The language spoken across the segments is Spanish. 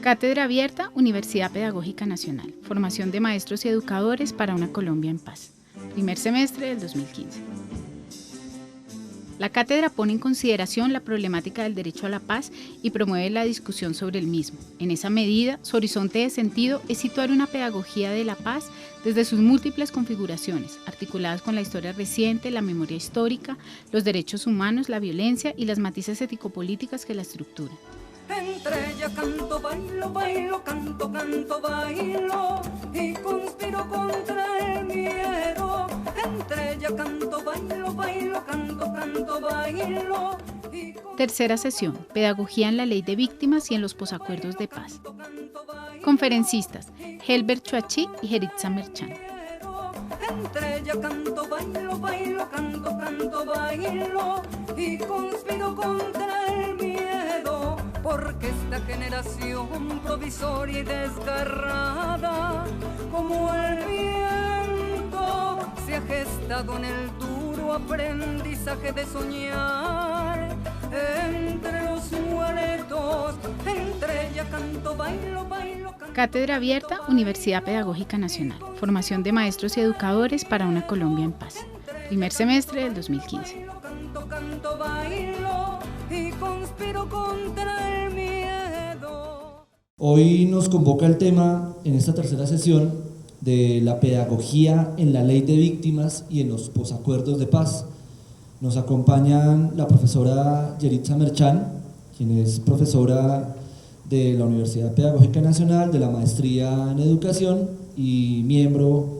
Cátedra Abierta, Universidad Pedagógica Nacional. Formación de maestros y educadores para una Colombia en paz. Primer semestre del 2015. La cátedra pone en consideración la problemática del derecho a la paz y promueve la discusión sobre el mismo. En esa medida, su horizonte de sentido es situar una pedagogía de la paz desde sus múltiples configuraciones, articuladas con la historia reciente, la memoria histórica, los derechos humanos, la violencia y las matices ético-políticas que la estructuran. Entre ella canto, bailo, bailo, canto, canto, bailo y conspiro contra el miedo. Entre ella canto, bailo, bailo, canto, canto, bailo. Tercera sesión, Pedagogía en la Ley de Víctimas y en los Posacuerdos de Paz. Conferencistas, Helber Choachí y Yeritza Merchán. Entre ella canto, bailo, bailo, canto, canto, bailo y conspiro contra el miedo, porque esta generación provisoria y desgarrada, como el viento, se ha gestado en el duro aprendizaje de soñar. Entre los muertos, entre ella canto, bailo, bailo, canto. Cátedra Abierta, Universidad Pedagógica Nacional. Formación de maestros y educadores para una Colombia en paz. Primer semestre del 2015. Canto, canto, bailo y conspiro contra el miedo. Hoy nos convoca el tema en esta tercera sesión de la pedagogía en la ley de víctimas y en los posacuerdos de paz. Nos acompañan la profesora Yeritza Merchán, quien es profesora de la Universidad Pedagógica Nacional, de la Maestría en Educación y miembro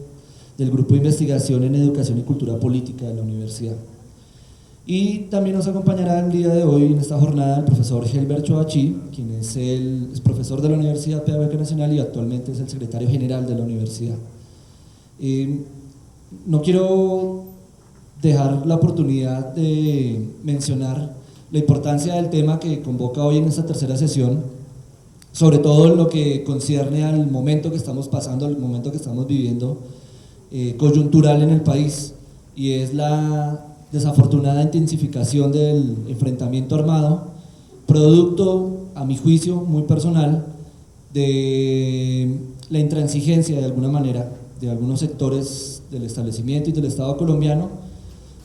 del Grupo de Investigación en Educación y Cultura Política de la Universidad. Y también nos acompañará el día de hoy en esta jornada el profesor Helber Choachí, quien es profesor de la Universidad Pedagógica Nacional y actualmente es el secretario general de la universidad. No quiero dejar la oportunidad de mencionar la importancia del tema que convoca hoy en esta tercera sesión, sobre todo en lo que concierne al momento que estamos pasando, al momento que estamos viviendo, coyuntural en el país, y es la desafortunada intensificación del enfrentamiento armado, producto, a mi juicio muy personal, de la intransigencia de alguna manera de algunos sectores del establecimiento y del Estado colombiano,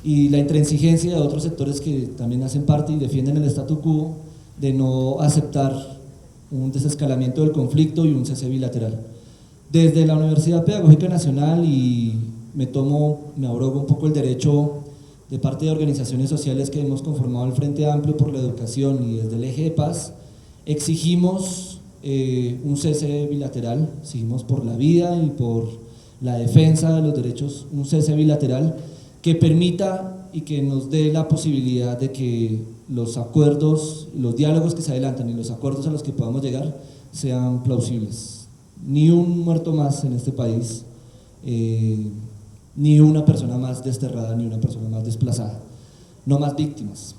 y la intransigencia de otros sectores que también hacen parte y defienden el statu quo de no aceptar un desescalamiento del conflicto y un cese bilateral. Desde la Universidad Pedagógica Nacional, y me abrogo un poco el derecho de parte de organizaciones sociales que hemos conformado el Frente Amplio por la Educación y desde el Eje de Paz, exigimos un cese bilateral, exigimos por la vida y por la defensa de los derechos un cese bilateral que permita y que nos dé la posibilidad de que los acuerdos, los diálogos que se adelantan y los acuerdos a los que podamos llegar sean plausibles. Ni un muerto más en este país, ni una persona más desterrada, ni una persona más desplazada, no más víctimas.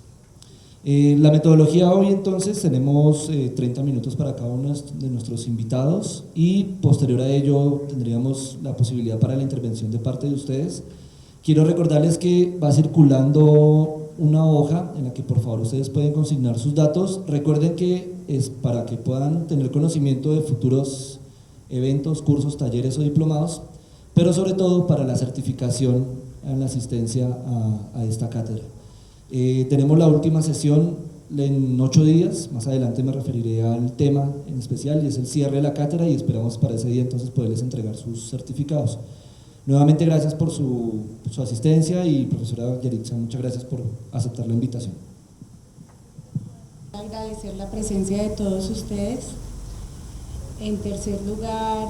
La metodología hoy entonces tenemos 30 minutos para cada uno de nuestros invitados y posterior a ello tendríamos la posibilidad para la intervención de parte de ustedes. Quiero recordarles que va circulando una hoja en la que por favor ustedes pueden consignar sus datos. Recuerden que es para que puedan tener conocimiento de futuros eventos, cursos, talleres o diplomados, pero sobre todo para la certificación en la asistencia a esta cátedra. Tenemos la última sesión en 8 días, más adelante me referiré al tema en especial y es el cierre de la cátedra y esperamos para ese día entonces poderles entregar sus certificados. Nuevamente gracias por su asistencia y profesora Yeritza, muchas gracias por aceptar la invitación. Agradecer la presencia de todos ustedes. En tercer lugar,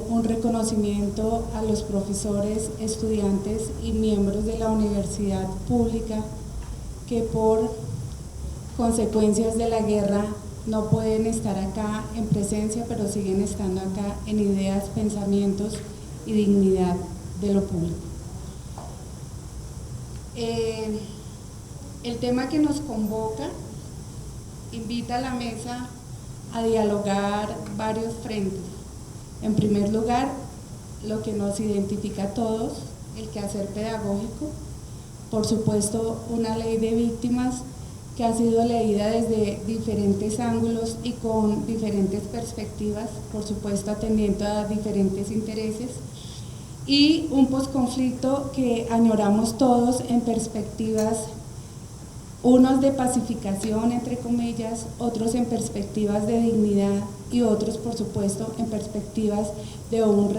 un reconocimiento a los profesores, estudiantes y miembros de la universidad pública que por consecuencias de la guerra no pueden estar acá en presencia, pero siguen estando acá en ideas, pensamientos y dignidad de lo público. El tema que nos convoca invita a la mesa a dialogar varios frentes. En primer lugar, lo que nos identifica a todos, el quehacer pedagógico, por supuesto una ley de víctimas que ha sido leída desde diferentes ángulos y con diferentes perspectivas, por supuesto atendiendo a diferentes intereses, y un posconflicto que añoramos todos en perspectivas, unos de pacificación, entre comillas, otros en perspectivas de dignidad y otros, por supuesto, en perspectivas de un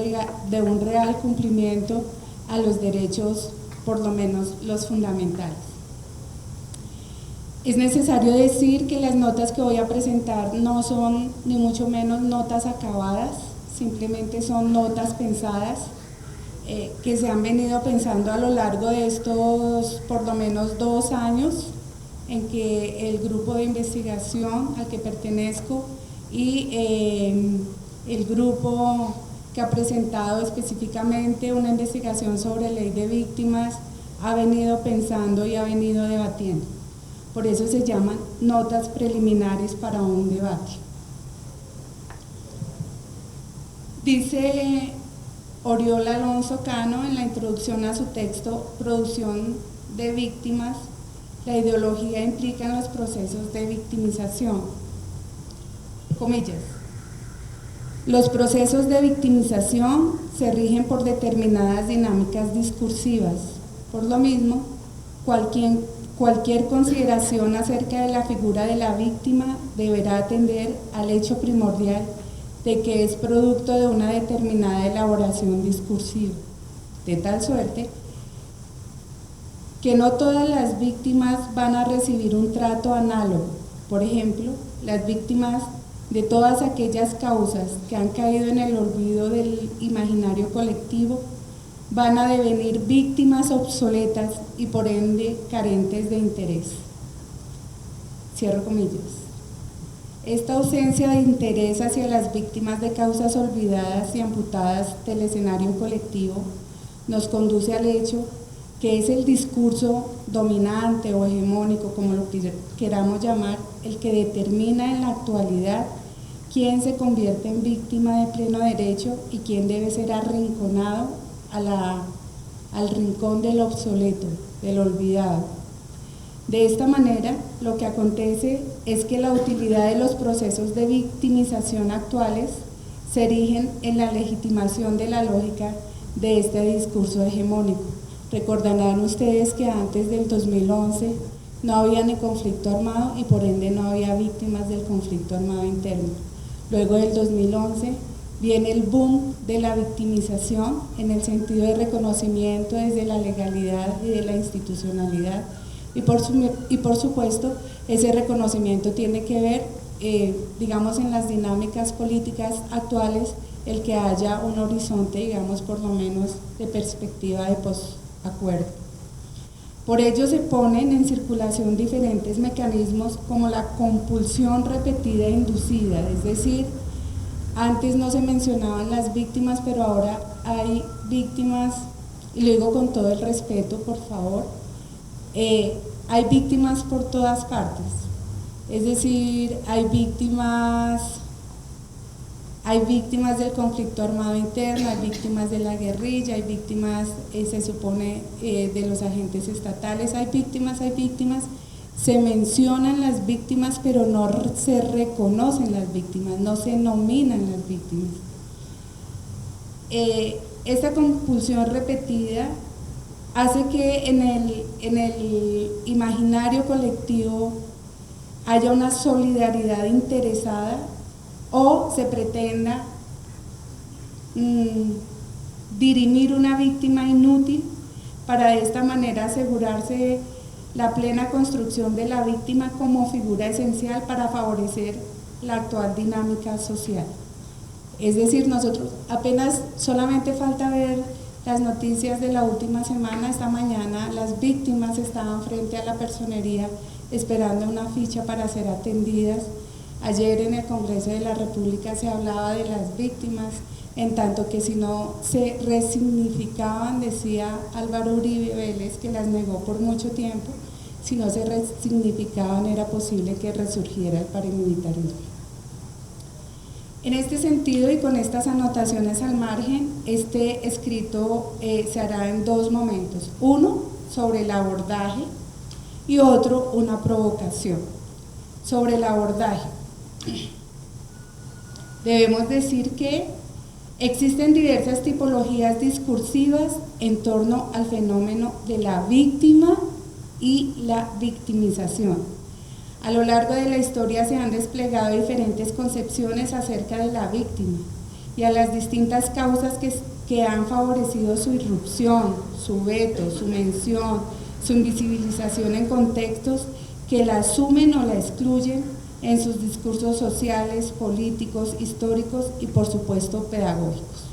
real cumplimiento a los derechos, por lo menos los fundamentales. Es necesario decir que las notas que voy a presentar no son ni mucho menos notas acabadas, simplemente son notas pensadas, que se han venido pensando a lo largo de estos por lo menos 2 años, en que el grupo de investigación al que pertenezco y el grupo que ha presentado específicamente una investigación sobre ley de víctimas ha venido pensando y ha venido debatiendo. Por eso se llaman notas preliminares para un debate. Dice Oriol Alonso Cano en la introducción a su texto Producción de víctimas: la ideología implica en los procesos de victimización. Comillas. Los procesos de victimización se rigen por determinadas dinámicas discursivas. Por lo mismo, cualquier consideración acerca de la figura de la víctima deberá atender al hecho primordial de que es producto de una determinada elaboración discursiva, de tal suerte que no todas las víctimas van a recibir un trato análogo. Por ejemplo, las víctimas de todas aquellas causas que han caído en el olvido del imaginario colectivo van a devenir víctimas obsoletas y por ende carentes de interés. Cierro comillas. Esta ausencia de interés hacia las víctimas de causas olvidadas y amputadas del escenario colectivo nos conduce al hecho que es el discurso dominante o hegemónico, como lo queramos llamar, el que determina en la actualidad quién se convierte en víctima de pleno derecho y quién debe ser arrinconado al rincón del obsoleto, del olvidado. De esta manera, lo que acontece es que la utilidad de los procesos de victimización actuales se erigen en la legitimación de la lógica de este discurso hegemónico. Recordarán ustedes que antes del 2011 no había ni conflicto armado y por ende no había víctimas del conflicto armado interno. Luego del 2011 viene el boom de la victimización en el sentido de reconocimiento desde la legalidad y de la institucionalidad. Y por supuesto, ese reconocimiento tiene que ver, digamos, en las dinámicas políticas actuales, el que haya un horizonte, digamos, por lo menos de perspectiva de posacuerdo. Por ello se ponen en circulación diferentes mecanismos como la compulsión repetida e inducida, es decir, antes no se mencionaban las víctimas, pero ahora hay víctimas, y lo digo con todo el respeto, por favor, hay víctimas por todas partes, es decir, hay víctimas del conflicto armado interno, hay víctimas de la guerrilla, hay víctimas, se supone, de los agentes estatales, hay víctimas, se mencionan las víctimas, pero no se reconocen las víctimas, no se nominan las víctimas. Esta compulsión repetida hace que en el imaginario colectivo haya una solidaridad interesada o se pretenda dirimir una víctima inútil para de esta manera asegurarse la plena construcción de la víctima como figura esencial para favorecer la actual dinámica social. Es decir, nosotros apenas solamente falta ver las noticias de la última semana. Esta mañana las víctimas estaban frente a la personería esperando una ficha para ser atendidas. Ayer en el Congreso de la República se hablaba de las víctimas, en tanto que si no se resignificaban, decía Álvaro Uribe Vélez, que las negó por mucho tiempo, si no se resignificaban era posible que resurgiera el paramilitarismo. En este sentido y con estas anotaciones al margen, este escrito se hará en 2 momentos. Uno, sobre el abordaje y otro una provocación. Sobre el abordaje, debemos decir que existen diversas tipologías discursivas en torno al fenómeno de la víctima y la victimización. A lo largo de la historia se han desplegado diferentes concepciones acerca de la víctima y a las distintas causas que han favorecido su irrupción, su veto, su mención, su invisibilización en contextos que la asumen o la excluyen en sus discursos sociales, políticos, históricos y por supuesto pedagógicos.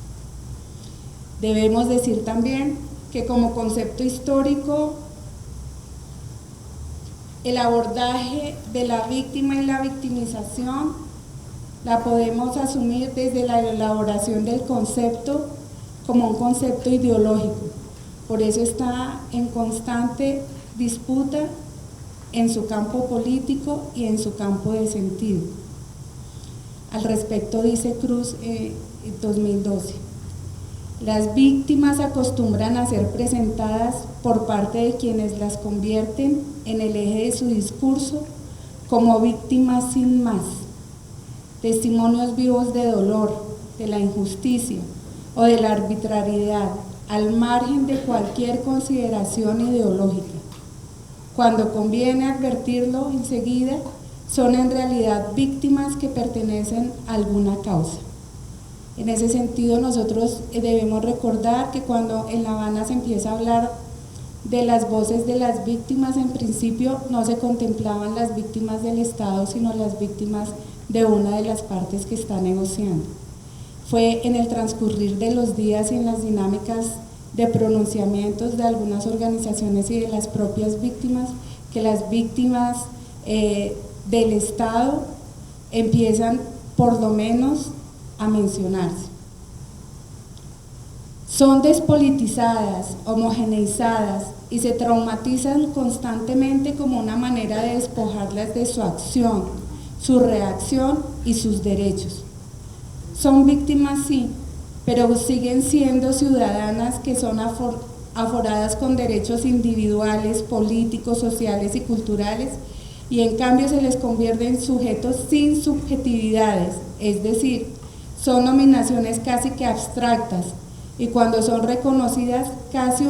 Debemos decir también que como concepto histórico, el abordaje de la víctima y la victimización la podemos asumir desde la elaboración del concepto como un concepto ideológico. Por eso está en constante disputa en su campo político y en su campo de sentido. Al respecto dice Cruz en 2012, las víctimas acostumbran a ser presentadas por parte de quienes las convierten en el eje de su discurso como víctimas sin más, testimonios vivos de dolor, de la injusticia o de la arbitrariedad, al margen de cualquier consideración ideológica. Cuando conviene advertirlo enseguida, son en realidad víctimas que pertenecen a alguna causa. En ese sentido, nosotros debemos recordar que cuando en La Habana se empieza a hablar de las voces de las víctimas, en principio no se contemplaban las víctimas del Estado, sino las víctimas de una de las partes que está negociando. Fue en el transcurrir de los días y en las dinámicas de pronunciamientos de algunas organizaciones y de las propias víctimas que las víctimas del Estado empiezan por lo menos a mencionarse. Son despolitizadas, homogeneizadas y se traumatizan constantemente como una manera de despojarlas de su acción, su reacción y sus derechos. Son víctimas, sí, pero siguen siendo ciudadanas que son aforadas con derechos individuales, políticos, sociales y culturales, y en cambio se les convierte en sujetos sin subjetividades, es decir, son nominaciones casi que abstractas, y cuando son reconocidas casi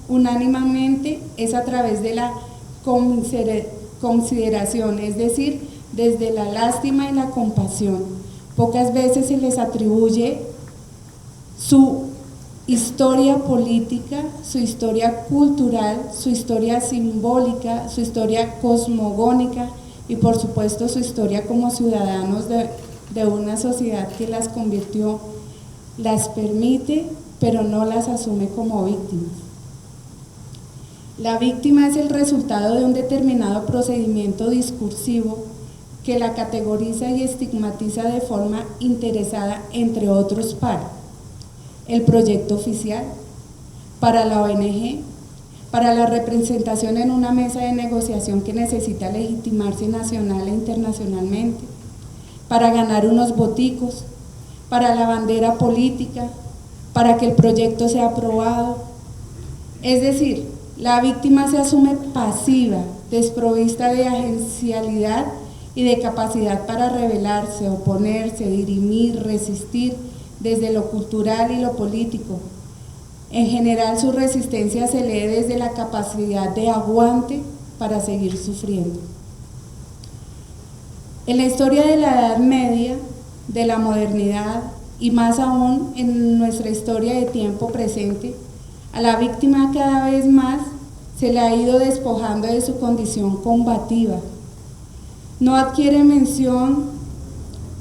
unánimemente es a través de la consideración, es decir, desde la lástima y la compasión. Pocas veces se les atribuye su historia política, su historia cultural, su historia simbólica, su historia cosmogónica y por supuesto su historia como ciudadanos de una sociedad que las convirtió, las permite, pero no las asume como víctimas. La víctima es el resultado de un determinado procedimiento discursivo que la categoriza y estigmatiza de forma interesada, entre otros, para el proyecto oficial, para la ONG, para la representación en una mesa de negociación que necesita legitimarse nacional e internacionalmente, para ganar unos voticos, para la bandera política, para que el proyecto sea aprobado. Es decir, la víctima se asume pasiva, desprovista de agencialidad y de capacidad para rebelarse, oponerse, dirimir, resistir desde lo cultural y lo político. En general, su resistencia se lee desde la capacidad de aguante para seguir sufriendo. En la historia de la Edad Media, de la modernidad y más aún en nuestra historia de tiempo presente, a la víctima cada vez más se le ha ido despojando de su condición combativa. No adquiere mención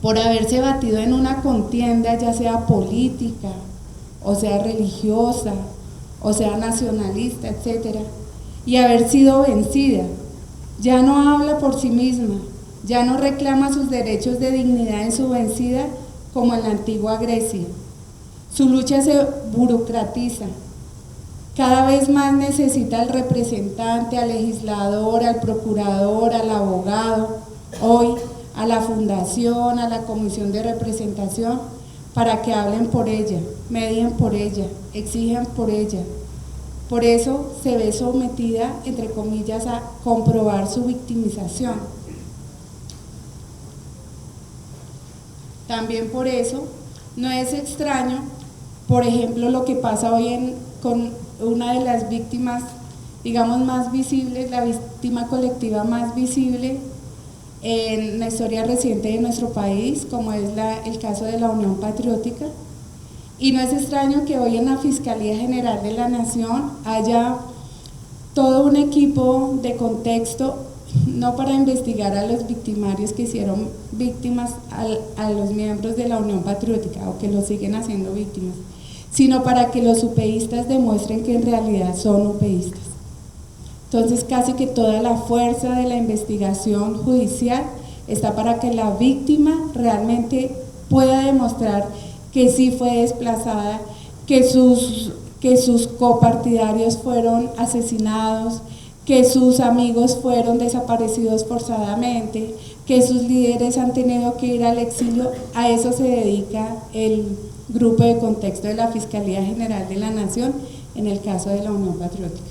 por haberse batido en una contienda, ya sea política, o sea religiosa, o sea nacionalista, etc., y haber sido vencida. Ya no habla por sí misma, ya no reclama sus derechos de dignidad en su vencida como en la antigua Grecia. Su lucha se burocratiza. Cada vez más necesita al representante, al legislador, al procurador, al abogado, hoy a la fundación, a la comisión de representación, para que hablen por ella, medien por ella, exijan por ella. Por eso se ve sometida, entre comillas, a comprobar su victimización. También por eso no es extraño, por ejemplo, lo que pasa hoy con una de las víctimas, digamos, más visibles, la víctima colectiva más visible en la historia reciente de nuestro país, como es el caso de la Unión Patriótica. Y no es extraño que hoy en la Fiscalía General de la Nación haya todo un equipo de contexto, no para investigar a los victimarios que hicieron víctimas a los miembros de la Unión Patriótica o que los siguen haciendo víctimas, sino para que los upeístas demuestren que en realidad son upeístas. Entonces casi que toda la fuerza de la investigación judicial está para que la víctima realmente pueda demostrar que sí fue desplazada, que sus copartidarios fueron asesinados, que sus amigos fueron desaparecidos forzadamente, que sus líderes han tenido que ir al exilio. A eso se dedica el grupo de contexto de la Fiscalía General de la Nación en el caso de la Unión Patriótica.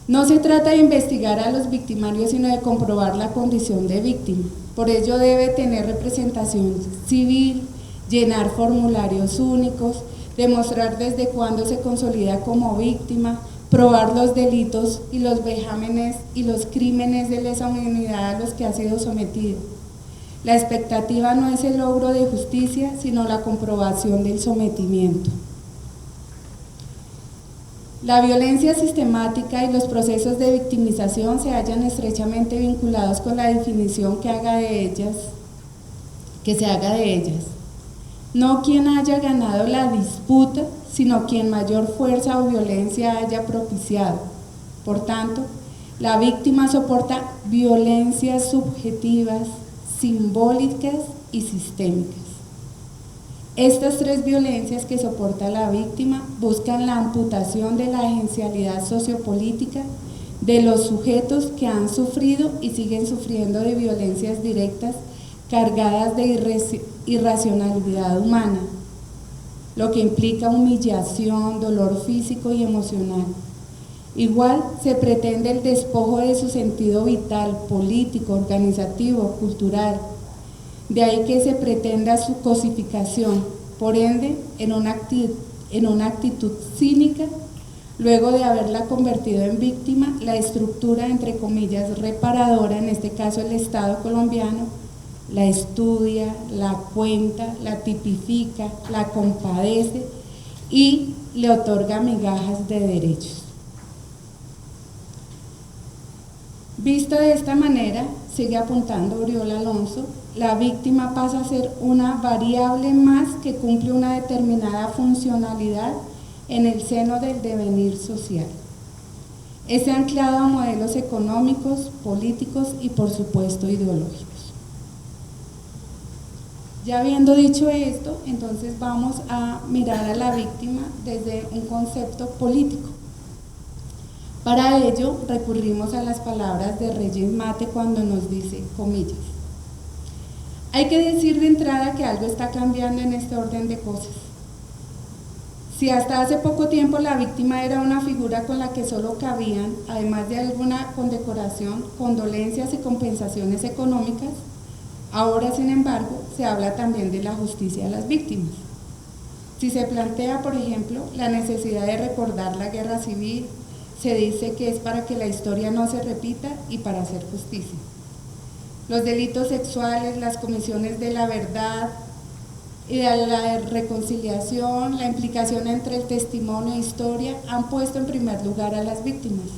No se trata de investigar a los victimarios, sino de comprobar la condición de víctima. Por ello debe tener representación civil, llenar formularios únicos, demostrar desde cuándo se consolida como víctima, probar los delitos y los vejámenes y los crímenes de lesa humanidad a los que ha sido sometido. La expectativa no es el logro de justicia, sino la comprobación del sometimiento. La violencia sistemática y los procesos de victimización se hallan estrechamente vinculados con la definición que se haga de ellas. No quien haya ganado la disputa, sino quien mayor fuerza o violencia haya propiciado. Por tanto, la víctima soporta violencias subjetivas, simbólicas y sistémicas. Estas tres violencias que soporta la víctima buscan la amputación de la agencialidad sociopolítica de los sujetos que han sufrido y siguen sufriendo de violencias directas cargadas de irracionalidad humana, lo que implica humillación, dolor físico y emocional. Igual se pretende el despojo de su sentido vital, político, organizativo, cultural. De ahí que se pretenda su cosificación, por ende, en una actitud cínica, luego de haberla convertido en víctima, la estructura, entre comillas, reparadora, en este caso el Estado colombiano, la estudia, la cuenta, la tipifica, la compadece y le otorga migajas de derechos. Visto de esta manera, sigue apuntando Oriola Alonso, la víctima pasa a ser una variable más que cumple una determinada funcionalidad en el seno del devenir social. Es anclado a modelos económicos, políticos y por supuesto ideológicos. Ya habiendo dicho esto, entonces vamos a mirar a la víctima desde un concepto político. Para ello recurrimos a las palabras de Reyes Mate cuando nos dice, comillas, hay que decir de entrada que algo está cambiando en este orden de cosas. Si hasta hace poco tiempo la víctima era una figura con la que solo cabían, además de alguna condecoración, condolencias y compensaciones económicas, ahora, sin embargo, se habla también de la justicia a las víctimas. Si se plantea, por ejemplo, la necesidad de recordar la guerra civil, se dice que es para que la historia no se repita y para hacer justicia. Los delitos sexuales, las comisiones de la verdad y de la reconciliación, la implicación entre el testimonio e historia han puesto en primer lugar a las víctimas.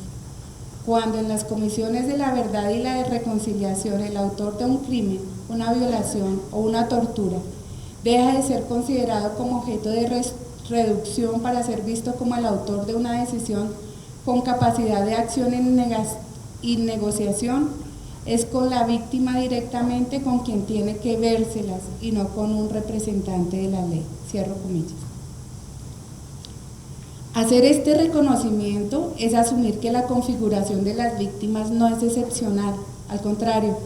Cuando en las comisiones de la verdad y la reconciliación el autor de un crimen, una violación o una tortura deja de ser considerado como objeto de reducción para ser visto como el autor de una decisión con capacidad de acción y negociación, es con la víctima directamente con quien tiene que vérselas y no con un representante de la ley. Cierro comillas. Hacer este reconocimiento es asumir que la configuración de las víctimas no es excepcional, al contrario,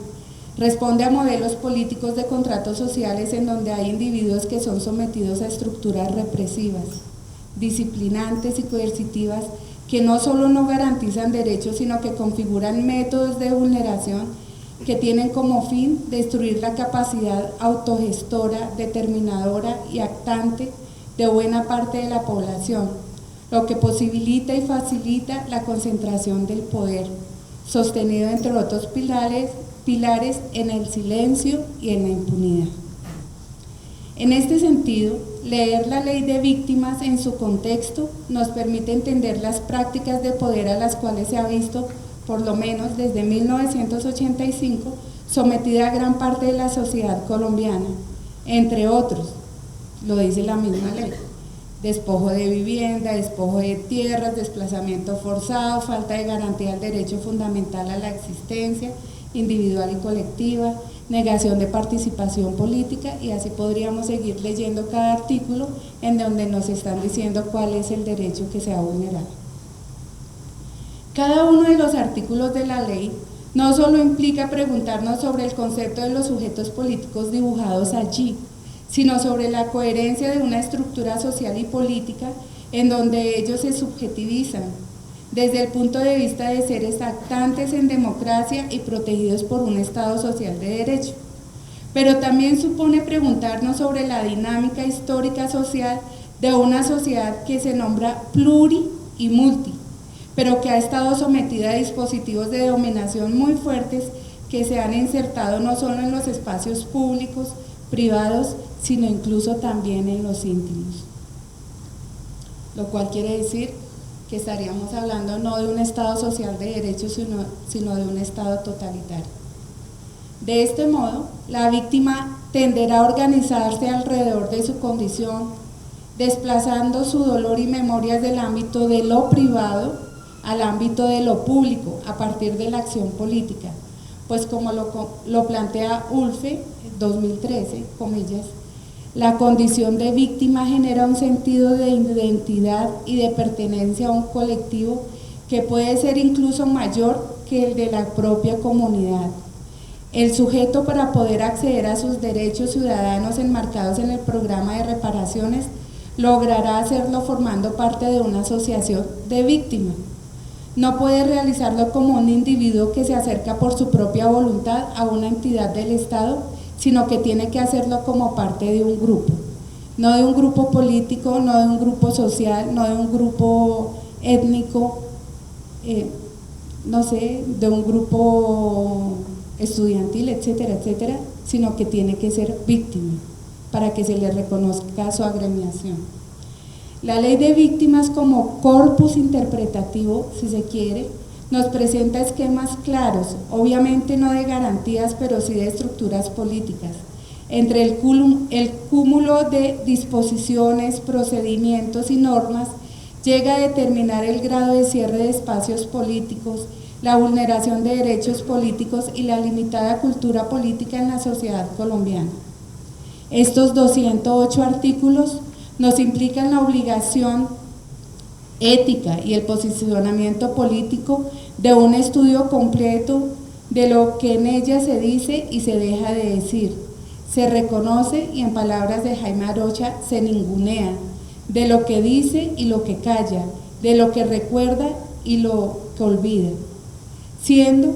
responde a modelos políticos de contratos sociales en donde hay individuos que son sometidos a estructuras represivas, disciplinantes y coercitivas que no solo no garantizan derechos, sino que configuran métodos de vulneración que tienen como fin destruir la capacidad autogestora, determinadora y actante de buena parte de la población, lo que posibilita y facilita la concentración del poder, sostenido entre otros pilares en el silencio y en la impunidad. En este sentido, leer la ley de víctimas en su contexto nos permite entender las prácticas de poder a las cuales se ha visto, por lo menos desde 1985, sometida a gran parte de la sociedad colombiana, entre otros, lo dice la misma ley: despojo de vivienda, despojo de tierras, desplazamiento forzado, falta de garantía del derecho fundamental a la existencia individual y colectiva, negación de participación política, y así podríamos seguir leyendo cada artículo en donde nos están diciendo cuál es el derecho que se ha vulnerado. Cada uno de los artículos de la ley no solo implica preguntarnos sobre el concepto de los sujetos políticos dibujados allí, sino sobre la coherencia de una estructura social y política en donde ellos se subjetivizan, desde el punto de vista de seres actantes en democracia y protegidos por un Estado social de derecho. Pero también supone preguntarnos sobre la dinámica histórica social de una sociedad que se nombra pluri y multi, pero que ha estado sometida a dispositivos de dominación muy fuertes que se han insertado no solo en los espacios públicos, privados, sino incluso también en los íntimos. Lo cual quiere decir que estaríamos hablando no de un Estado social de derecho, sino de un Estado totalitario. De este modo, la víctima tenderá a organizarse alrededor de su condición, desplazando su dolor y memorias del ámbito de lo privado al ámbito de lo público a partir de la acción política, pues como lo plantea Ulfe, 2013, comillas, la condición de víctima genera un sentido de identidad y de pertenencia a un colectivo que puede ser incluso mayor que el de la propia comunidad. El sujeto, para poder acceder a sus derechos ciudadanos enmarcados en el programa de reparaciones, logrará hacerlo formando parte de una asociación de víctimas. No puede realizarlo como un individuo que se acerca por su propia voluntad a una entidad del Estado, sino que tiene que hacerlo como parte de un grupo, no de un grupo político, no de un grupo social, no de un grupo étnico, de un grupo estudiantil, etcétera, etcétera, sino que tiene que ser víctima para que se le reconozca su agremiación. La ley de víctimas, como corpus interpretativo, si se quiere, nos presenta esquemas claros, obviamente no de garantías, pero sí de estructuras políticas, entre el cúmulo de disposiciones, procedimientos y normas, llega a determinar el grado de cierre de espacios políticos, la vulneración de derechos políticos y la limitada cultura política en la sociedad colombiana. Estos 208 artículos nos implican la obligación ética y el posicionamiento político de un estudio completo de lo que en ella se dice y se deja de decir, se reconoce y, en palabras de Jaime Arocha, se ningunea, de lo que dice y lo que calla, de lo que recuerda y lo que olvida, siendo,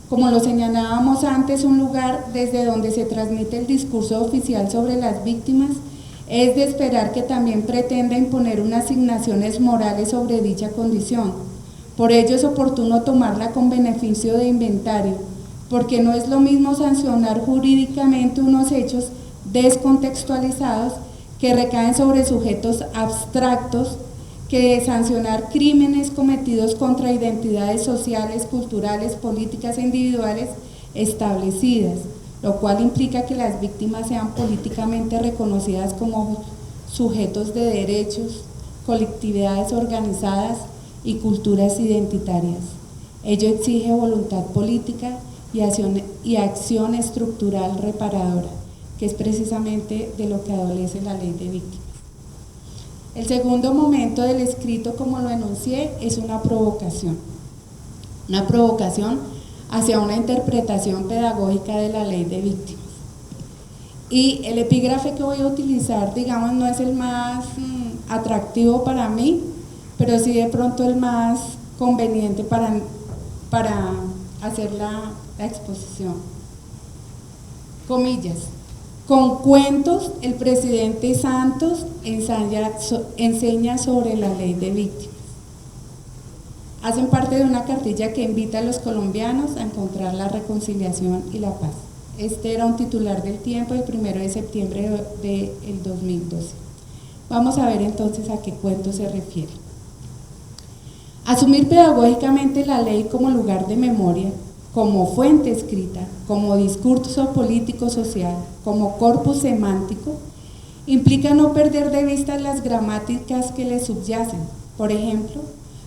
como lo señalábamos antes, un lugar desde donde se transmite el discurso oficial sobre las víctimas. Es de esperar que también pretenda imponer unas asignaciones morales sobre dicha condición. Por ello es oportuno tomarla con beneficio de inventario, porque no es lo mismo sancionar jurídicamente unos hechos descontextualizados que recaen sobre sujetos abstractos que sancionar crímenes cometidos contra identidades sociales, culturales, políticas e individuales establecidas, lo cual implica que las víctimas sean políticamente reconocidas como sujetos de derechos, colectividades organizadas y culturas identitarias. Ello exige voluntad política y acción estructural reparadora, que es precisamente de lo que adolece la ley de víctimas. El segundo momento del escrito, como lo enuncié, es una provocación hacia una interpretación pedagógica de la ley de víctimas. Y el epígrafe que voy a utilizar, digamos, no es el más atractivo para mí, pero sí de pronto el más conveniente para hacer la exposición. Comillas. Con cuentos, el presidente Santos enseña sobre la ley de víctimas. Hacen parte de una cartilla que invita a los colombianos a encontrar la reconciliación y la paz. Este era un titular del Tiempo el 1 de septiembre del 2012. Vamos a ver entonces a qué cuento se refiere. Asumir pedagógicamente la ley como lugar de memoria, como fuente escrita, como discurso político-social, como corpus semántico, implica no perder de vista las gramáticas que le subyacen, por ejemplo,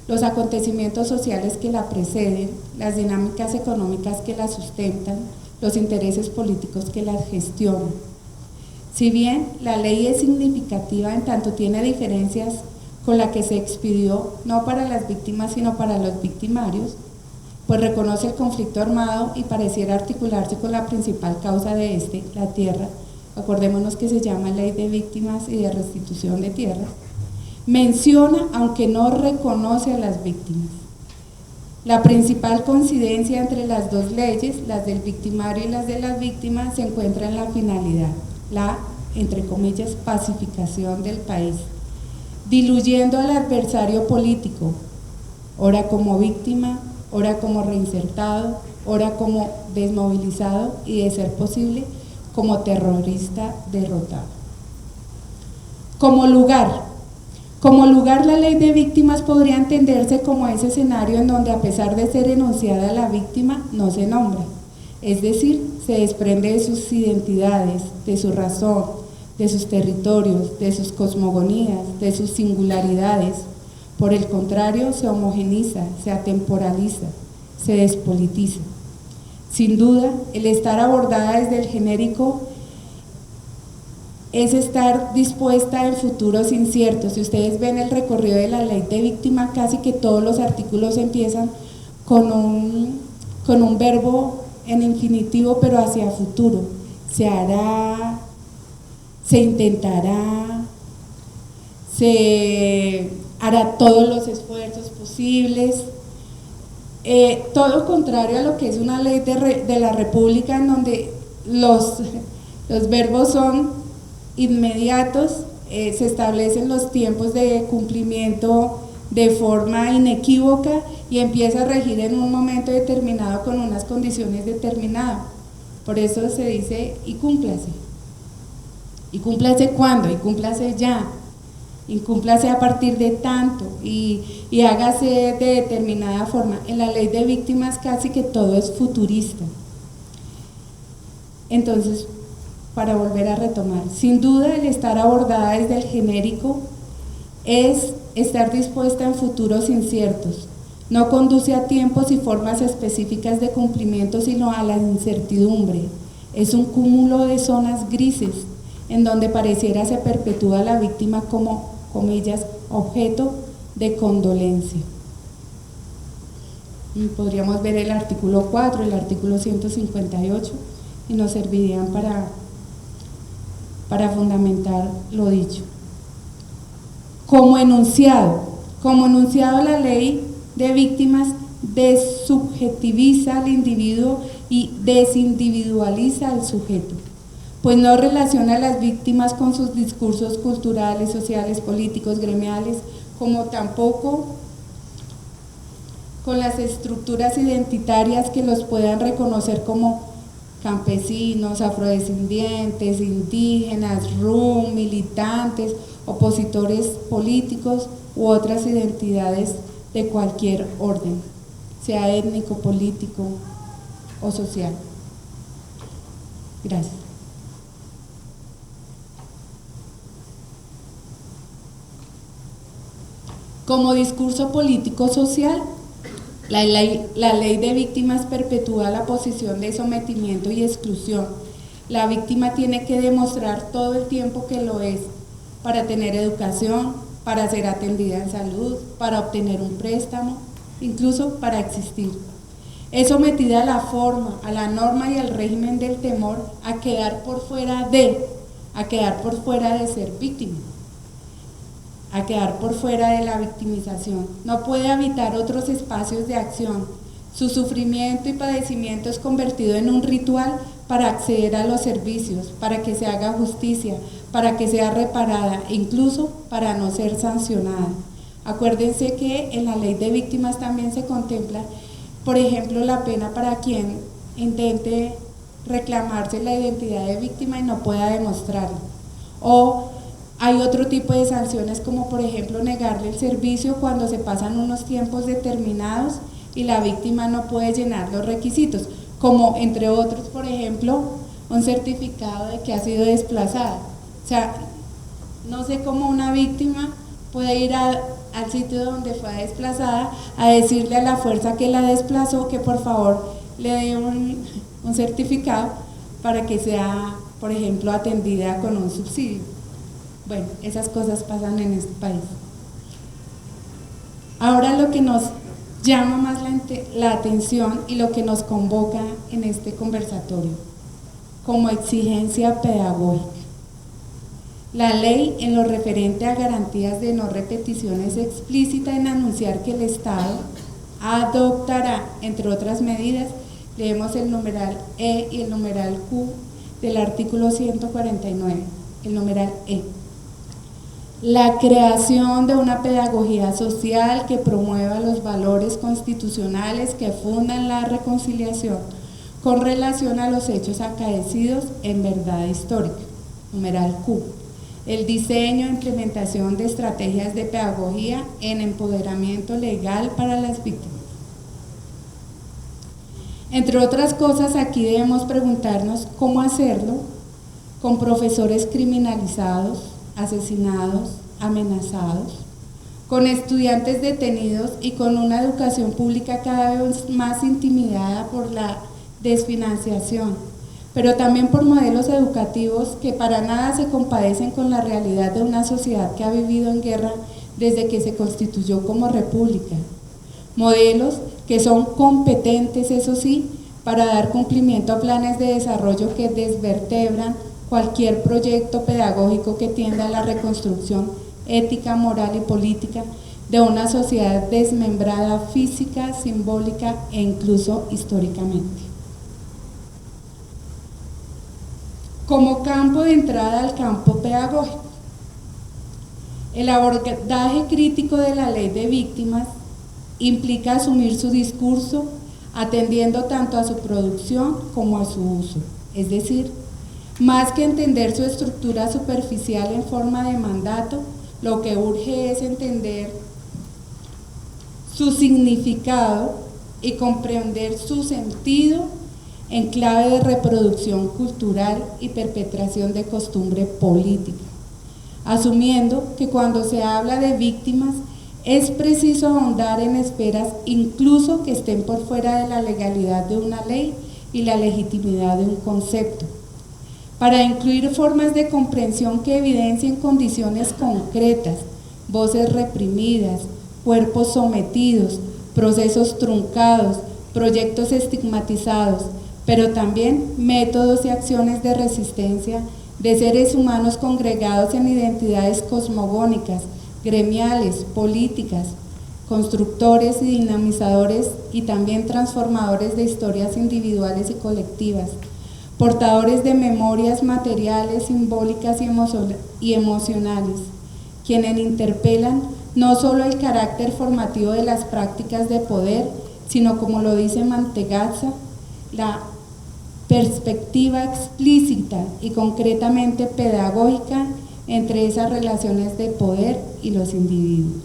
los acontecimientos sociales que la preceden, las dinámicas económicas que la sustentan, los intereses políticos que la gestionan. Si bien la ley es significativa en tanto tiene diferencias con la que se expidió, no para las víctimas sino para los victimarios, pues reconoce el conflicto armado y pareciera articularse con la principal causa de este, la tierra. Acordémonos que se llama Ley de Víctimas y de Restitución de Tierras. Menciona, aunque no reconoce a las víctimas. La principal coincidencia entre las dos leyes, las del victimario y las de las víctimas, se encuentra en la finalidad, la, entre comillas, pacificación del país, diluyendo al adversario político, ora como víctima, ora como reinsertado, ora como desmovilizado y, de ser posible, como terrorista derrotado. Como lugar, la ley de víctimas podría entenderse como ese escenario en donde, a pesar de ser enunciada la víctima, no se nombra, es decir, se desprende de sus identidades, de su razón, de sus territorios, de sus cosmogonías, de sus singularidades. Por el contrario, se homogeniza, se atemporaliza, se despolitiza. Sin duda, el estar abordada desde el genérico es estar dispuesta en futuros inciertos. Si ustedes ven el recorrido de la ley de víctima, casi que todos los artículos empiezan con un verbo en infinitivo, pero hacia futuro. Se hará, se intentará, se hará todos los esfuerzos posibles. Todo contrario a lo que es una ley de la República, en donde los verbos son inmediatos, se establecen los tiempos de cumplimiento de forma inequívoca y empieza a regir en un momento determinado con unas condiciones determinadas. Por eso se dice y cúmplase. ¿Y cúmplase cuándo? Y cúmplase ya. Y cúmplase a partir de tanto y hágase de determinada forma. En la ley de víctimas casi que todo es futurista. Entonces, para volver a retomar, sin duda el estar abordada desde el genérico es estar dispuesta en futuros inciertos. No conduce a tiempos y formas específicas de cumplimiento, sino a la incertidumbre. Es un cúmulo de zonas grises en donde pareciera se perpetúa la víctima como, comillas, objeto de condolencia. Podríamos ver el artículo 4, el artículo 158 y nos servirían para fundamentar lo dicho. Como enunciado la ley de víctimas desubjetiviza al individuo y desindividualiza al sujeto, pues no relaciona a las víctimas con sus discursos culturales, sociales, políticos, gremiales, como tampoco con las estructuras identitarias que los puedan reconocer como campesinos, afrodescendientes, indígenas, RUM, militantes, opositores políticos u otras identidades de cualquier orden, sea étnico, político o social. Gracias. Como discurso político-social, la ley de víctimas perpetúa la posición de sometimiento y exclusión. La víctima tiene que demostrar todo el tiempo que lo es para tener educación, para ser atendida en salud, para obtener un préstamo, incluso para existir. Es sometida a la forma, a la norma y al régimen del temor a quedar por fuera de ser víctima, a quedar por fuera de la victimización. No puede habitar otros espacios de acción. Su sufrimiento y padecimiento es convertido en un ritual para acceder a los servicios, para que se haga justicia, para que sea reparada, incluso para no ser sancionada. Acuérdense que en la ley de víctimas también se contempla, por ejemplo, la pena para quien intente reclamarse la identidad de víctima y no pueda demostrarlo. O hay otro tipo de sanciones, como por ejemplo negarle el servicio cuando se pasan unos tiempos determinados y la víctima no puede llenar los requisitos, como entre otros, por ejemplo, un certificado de que ha sido desplazada. O sea, no sé cómo una víctima puede ir al sitio donde fue desplazada a decirle a la fuerza que la desplazó que por favor le dé un certificado para que sea, por ejemplo, atendida con un subsidio. Bueno, esas cosas pasan en este país. Ahora lo que nos llama más la atención y lo que nos convoca en este conversatorio, como exigencia pedagógica. La ley, en lo referente a garantías de no repetición, es explícita en anunciar que el Estado adoptará, entre otras medidas, leemos el numeral E y el numeral Q del artículo 149, el numeral E. La creación de una pedagogía social que promueva los valores constitucionales que fundan la reconciliación con relación a los hechos acaecidos en verdad histórica, numeral Q. El diseño e implementación de estrategias de pedagogía en empoderamiento legal para las víctimas. Entre otras cosas, aquí debemos preguntarnos cómo hacerlo con profesores criminalizados, asesinados, amenazados, con estudiantes detenidos y con una educación pública cada vez más intimidada por la desfinanciación, pero también por modelos educativos que para nada se compadecen con la realidad de una sociedad que ha vivido en guerra desde que se constituyó como república. Modelos que son competentes, eso sí, para dar cumplimiento a planes de desarrollo que desvertebran cualquier proyecto pedagógico que tienda a la reconstrucción ética, moral y política de una sociedad desmembrada física, simbólica e incluso históricamente. Como campo de entrada al campo pedagógico, el abordaje crítico de la ley de víctimas implica asumir su discurso atendiendo tanto a su producción como a su uso, es decir, más que entender su estructura superficial en forma de mandato, lo que urge es entender su significado y comprender su sentido en clave de reproducción cultural y perpetración de costumbre política, asumiendo que cuando se habla de víctimas es preciso ahondar en esferas incluso que estén por fuera de la legalidad de una ley y la legitimidad de un concepto, para incluir formas de comprensión que evidencien condiciones concretas, voces reprimidas, cuerpos sometidos, procesos truncados, proyectos estigmatizados, pero también métodos y acciones de resistencia de seres humanos congregados en identidades cosmogónicas, gremiales, políticas, constructores y dinamizadores y también transformadores de historias individuales y colectivas, portadores de memorias materiales, simbólicas y emocionales, quienes interpelan no solo el carácter formativo de las prácticas de poder, sino, como lo dice Mantegazza, la perspectiva explícita y concretamente pedagógica entre esas relaciones de poder y los individuos.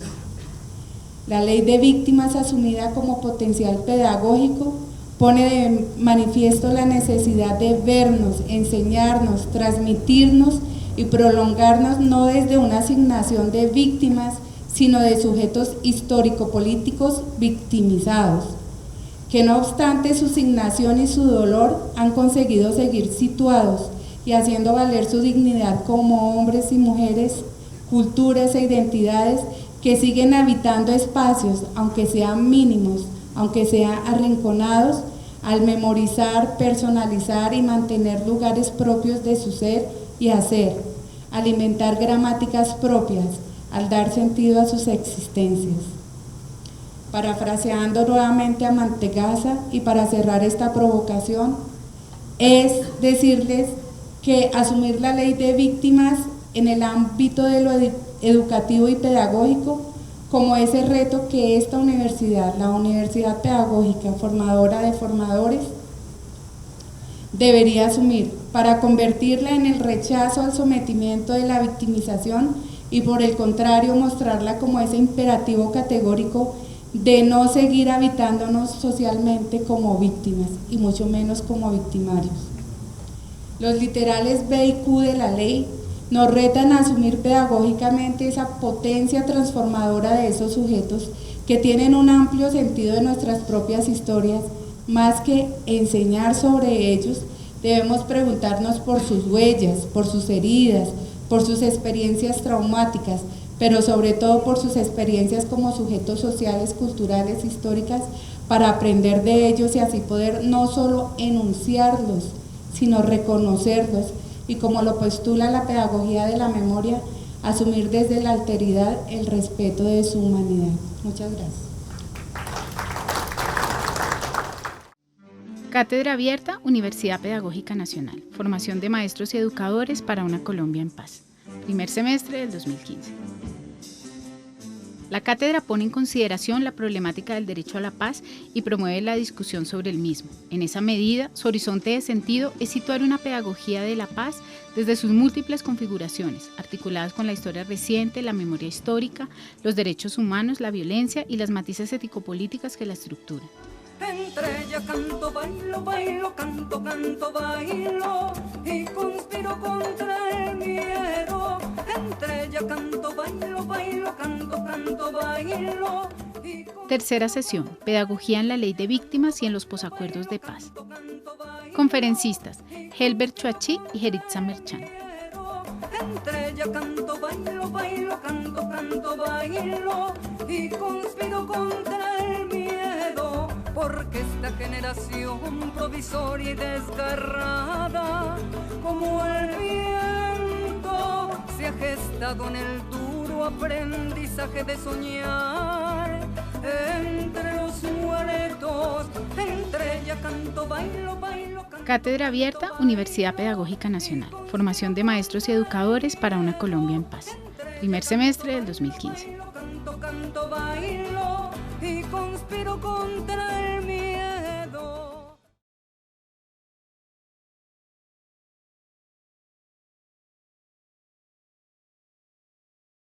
La ley de víctimas, asumida como potencial pedagógico, pone de manifiesto la necesidad de vernos, enseñarnos, transmitirnos y prolongarnos no desde una asignación de víctimas, sino de sujetos histórico-políticos victimizados, que no obstante su asignación y su dolor han conseguido seguir situados y haciendo valer su dignidad como hombres y mujeres, culturas e identidades que siguen habitando espacios, aunque sean mínimos, aunque sea arrinconados, al memorizar, personalizar y mantener lugares propios de su ser y hacer, alimentar gramáticas propias, al dar sentido a sus existencias. Parafraseando nuevamente a Mantegazza y para cerrar esta provocación, es decirles que asumir la ley de víctimas en el ámbito de lo educativo y pedagógico, como ese reto que esta universidad, la Universidad Pedagógica, formadora de formadores, debería asumir para convertirla en el rechazo al sometimiento de la victimización y por el contrario mostrarla como ese imperativo categórico de no seguir habitándonos socialmente como víctimas y mucho menos como victimarios. Los literales B y Q de la ley nos retan a asumir pedagógicamente esa potencia transformadora de esos sujetos que tienen un amplio sentido de nuestras propias historias. Más que enseñar sobre ellos, debemos preguntarnos por sus huellas, por sus heridas, por sus experiencias traumáticas, pero sobre todo por sus experiencias como sujetos sociales, culturales, históricas, para aprender de ellos y así poder no solo enunciarlos, sino reconocerlos y, como lo postula la pedagogía de la memoria, asumir desde la alteridad el respeto de su humanidad. Muchas gracias. Cátedra Abierta, Universidad Pedagógica Nacional. Formación de maestros y educadores para una Colombia en paz. Primer semestre del 2015. La cátedra pone en consideración la problemática del derecho a la paz y promueve la discusión sobre el mismo. En esa medida, su horizonte de sentido es situar una pedagogía de la paz desde sus múltiples configuraciones, articuladas con la historia reciente, la memoria histórica, los derechos humanos, la violencia y las matices ético-políticas que la estructuran. Entre ella canto, bailo, bailo, canto, canto, bailo y conspiro contra el miedo. Entre ella canto, bailo, bailo, canto, canto, bailo. Tercera sesión, Pedagogía en la Ley de Víctimas y en los Posacuerdos de Paz. Conferencistas, Helbert Chuachi y Jeritza Merchan. Entre ella canto, bailo, bailo, canto, canto, bailo y conspiro contra el miedo, porque esta generación provisoria y desgarrada, como el viento, se ha gestado en el duro aprendizaje de soñar. Entre los muertos, entre ella canto, bailo, bailo, canto. Cátedra Abierta, Universidad Pedagógica Nacional. Formación de maestros y educadores para una Colombia en paz. Primer semestre del 2015. Canto, canto, bailo y conspiro contra